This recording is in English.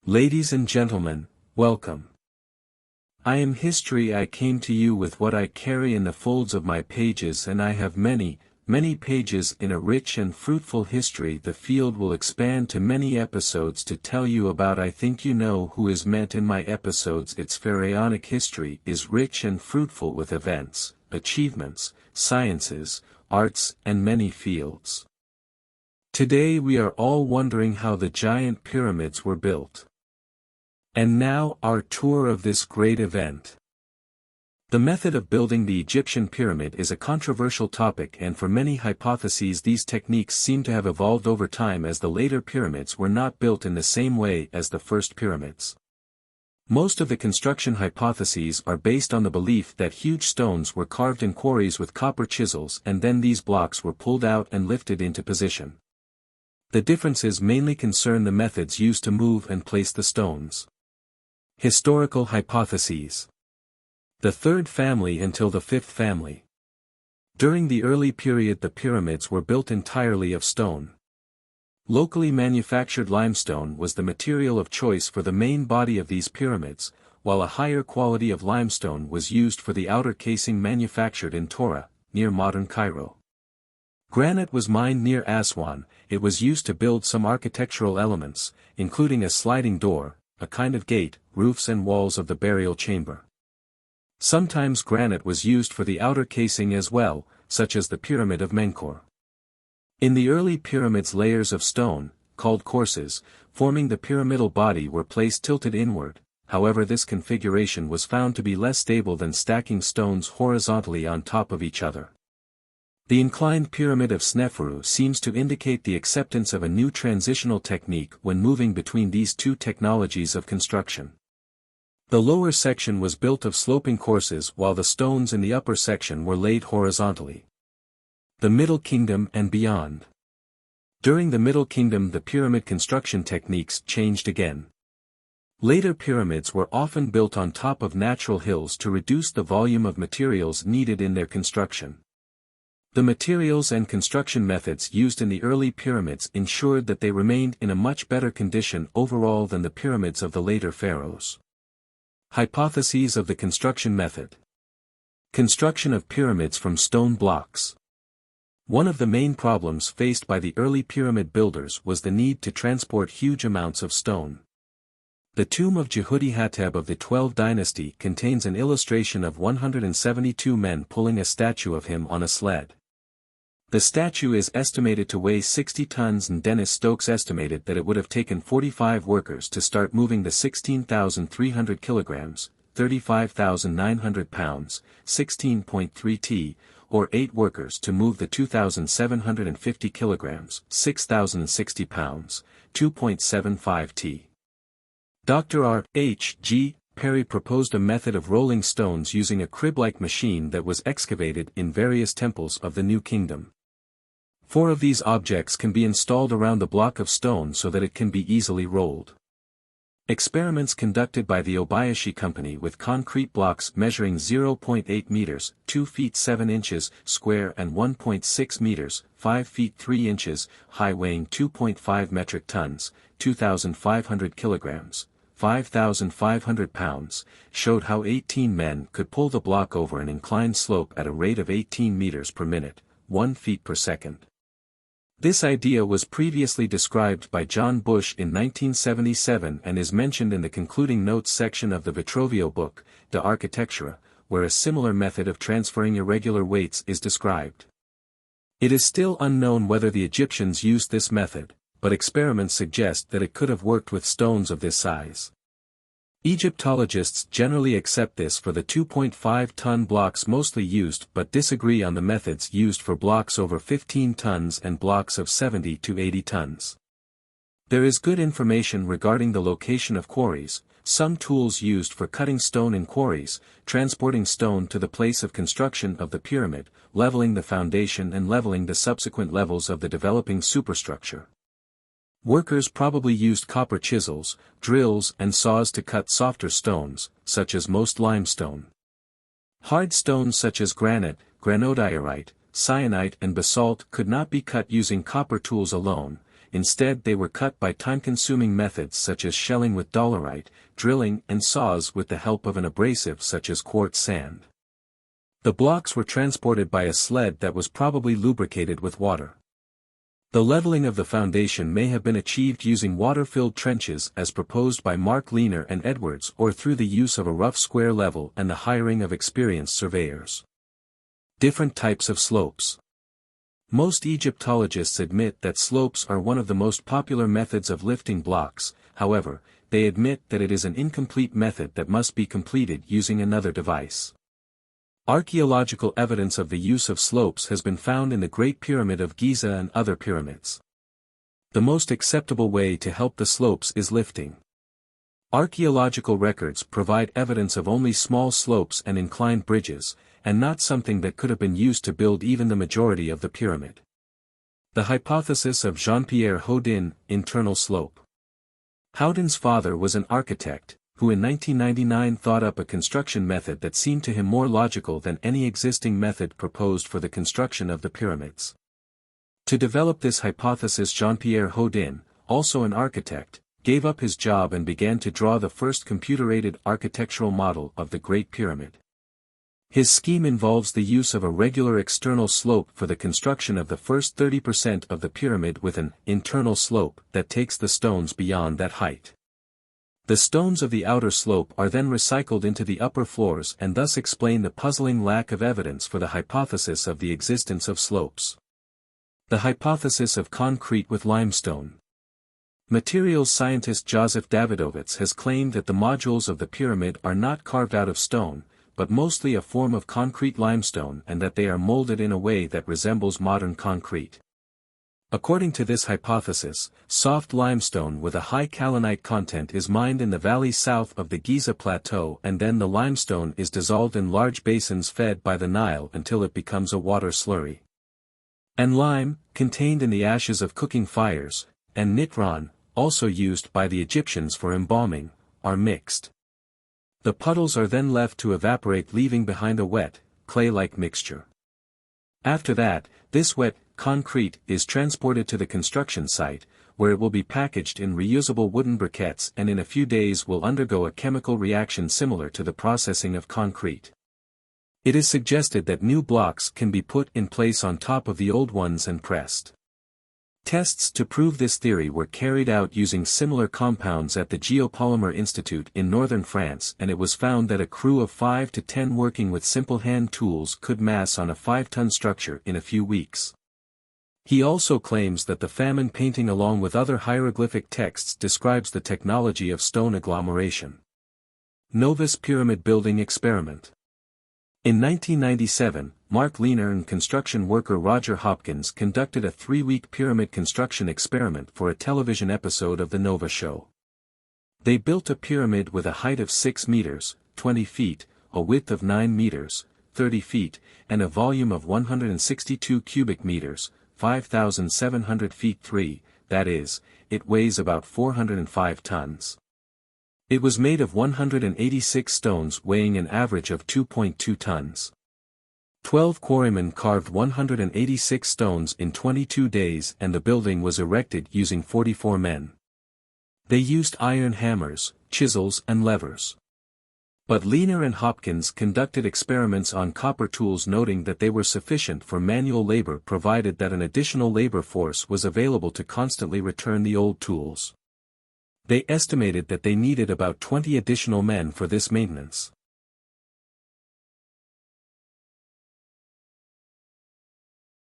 Ladies and gentlemen, welcome. I am history. I came to you with what I carry in the folds of my pages, and I have many, many pages in a rich and fruitful history. The field will expand to many episodes to tell you about. I think you know who is meant in my episodes. Its pharaonic history is rich and fruitful with events, achievements, sciences, arts, and many fields. Today we are all wondering how the giant pyramids were built. And now our tour of this great event. The method of building the Egyptian pyramid is a controversial topic, and for many hypotheses these techniques seem to have evolved over time, as the later pyramids were not built in the same way as the first pyramids. Most of the construction hypotheses are based on the belief that huge stones were carved in quarries with copper chisels, and then these blocks were pulled out and lifted into position. The differences mainly concern the methods used to move and place the stones. Historical hypotheses. The third family until the fifth family. During the early period the pyramids were built entirely of stone. Locally manufactured limestone was the material of choice for the main body of these pyramids, while a higher quality of limestone was used for the outer casing manufactured in Tora, near modern Cairo. Granite was mined near Aswan. It was used to build some architectural elements, including a sliding door, a kind of gate, roofs and walls of the burial chamber. Sometimes granite was used for the outer casing as well, such as the Pyramid of Menkaure. In the early pyramids layers of stone, called courses, forming the pyramidal body were placed tilted inward. However, this configuration was found to be less stable than stacking stones horizontally on top of each other. The inclined pyramid of Sneferu seems to indicate the acceptance of a new transitional technique when moving between these two technologies of construction. The lower section was built of sloping courses while the stones in the upper section were laid horizontally. The Middle Kingdom and beyond. During the Middle Kingdom the pyramid construction techniques changed again. Later pyramids were often built on top of natural hills to reduce the volume of materials needed in their construction. The materials and construction methods used in the early pyramids ensured that they remained in a much better condition overall than the pyramids of the later pharaohs. Hypotheses of the construction method. Construction of pyramids from stone blocks. One of the main problems faced by the early pyramid builders was the need to transport huge amounts of stone. The tomb of Jehuti-Hateb of the 12th dynasty contains an illustration of 172 men pulling a statue of him on a sled. The statue is estimated to weigh 60 tons, and Dennis Stokes estimated that it would have taken 45 workers to start moving the 16,300 kilograms, 35,900 pounds, 16.3 t, or 8 workers to move the 2,750 kilograms, 6,060 pounds, 2.75 t. Dr. R. H. G. Perry proposed a method of rolling stones using a crib-like machine that was excavated in various temples of the New Kingdom. 4 of these objects can be installed around the block of stone so that it can be easily rolled. Experiments conducted by the Obayashi Company with concrete blocks measuring 0.8 meters, 2 feet 7 inches, square and 1.6 meters, 5 feet 3 inches, high, weighing 2.5 metric tons, 2,500 kilograms, 5,500 pounds, showed how 18 men could pull the block over an inclined slope at a rate of 18 meters per minute, 1 feet per second. This idea was previously described by John Bush in 1977 and is mentioned in the concluding notes section of the Vitrovio book, De Architectura, where a similar method of transferring irregular weights is described. It is still unknown whether the Egyptians used this method, but experiments suggest that it could have worked with stones of this size. Egyptologists generally accept this for the 2.5-ton blocks mostly used, but disagree on the methods used for blocks over 15 tons and blocks of 70 to 80 tons. There is good information regarding the location of quarries, some tools used for cutting stone in quarries, transporting stone to the place of construction of the pyramid, leveling the foundation and leveling the subsequent levels of the developing superstructure. Workers probably used copper chisels, drills and saws to cut softer stones, such as most limestone. Hard stones such as granite, granodiorite, syenite and basalt could not be cut using copper tools alone. instead they were cut by time-consuming methods such as shelling with dolerite, drilling and saws with the help of an abrasive such as quartz sand. The blocks were transported by a sled that was probably lubricated with water. The leveling of the foundation may have been achieved using water-filled trenches as proposed by Mark Leaner and Edwards, or through the use of a rough square level and the hiring of experienced surveyors. Different types of slopes. Most Egyptologists admit that slopes are one of the most popular methods of lifting blocks. However, they admit that it is an incomplete method that must be completed using another device. Archaeological evidence of the use of slopes has been found in the Great Pyramid of Giza and other pyramids. The most acceptable way to help the slopes is lifting. Archaeological records provide evidence of only small slopes and inclined bridges, and not something that could have been used to build even the majority of the pyramid. The hypothesis of Jean-Pierre Houdin, internal slope. Houdin's father was an architect, who in 1999 thought up a construction method that seemed to him more logical than any existing method proposed for the construction of the pyramids. To develop this hypothesis, Jean-Pierre Houdin, also an architect, gave up his job and began to draw the first computer-aided architectural model of the Great Pyramid. His scheme involves the use of a regular external slope for the construction of the first 30% of the pyramid with an internal slope that takes the stones beyond that height. The stones of the outer slope are then recycled into the upper floors and thus explain the puzzling lack of evidence for the hypothesis of the existence of slopes. The hypothesis of concrete with limestone. Materials scientist Joseph Davidovits has claimed that the modules of the pyramid are not carved out of stone, but mostly a form of concrete limestone, and that they are molded in a way that resembles modern concrete. According to this hypothesis, soft limestone with a high kaolinite content is mined in the valley south of the Giza Plateau, and then the limestone is dissolved in large basins fed by the Nile until it becomes a water slurry. And lime, contained in the ashes of cooking fires, and nitron, also used by the Egyptians for embalming, are mixed. The puddles are then left to evaporate, leaving behind a wet, clay-like mixture. After that, this wet concrete is transported to the construction site, where it will be packaged in reusable wooden briquettes and in a few days will undergo a chemical reaction similar to the processing of concrete. It is suggested that new blocks can be put in place on top of the old ones and pressed. Tests to prove this theory were carried out using similar compounds at the Geopolymer Institute in northern France, and it was found that a crew of 5 to 10 working with simple hand tools could mass on a 5-ton structure in a few weeks. He also claims that the famine painting along with other hieroglyphic texts describes the technology of stone agglomeration. Novice Pyramid Building Experiment. In 1997, Mark Leaner and construction worker Roger Hopkins conducted a 3-week pyramid construction experiment for a television episode of the Nova Show. They built a pyramid with a height of 6 meters, 20 feet, a width of 9 meters, 30 feet, and a volume of 162 cubic meters, 5,700 feet 3, that is, it weighs about 405 tons. It was made of 186 stones weighing an average of 2.2 tons. 12 quarrymen carved 186 stones in 22 days, and the building was erected using 44 men. They used iron hammers, chisels and levers. But Leaner and Hopkins conducted experiments on copper tools, noting that they were sufficient for manual labor provided that an additional labor force was available to constantly return the old tools. They estimated that they needed about 20 additional men for this maintenance.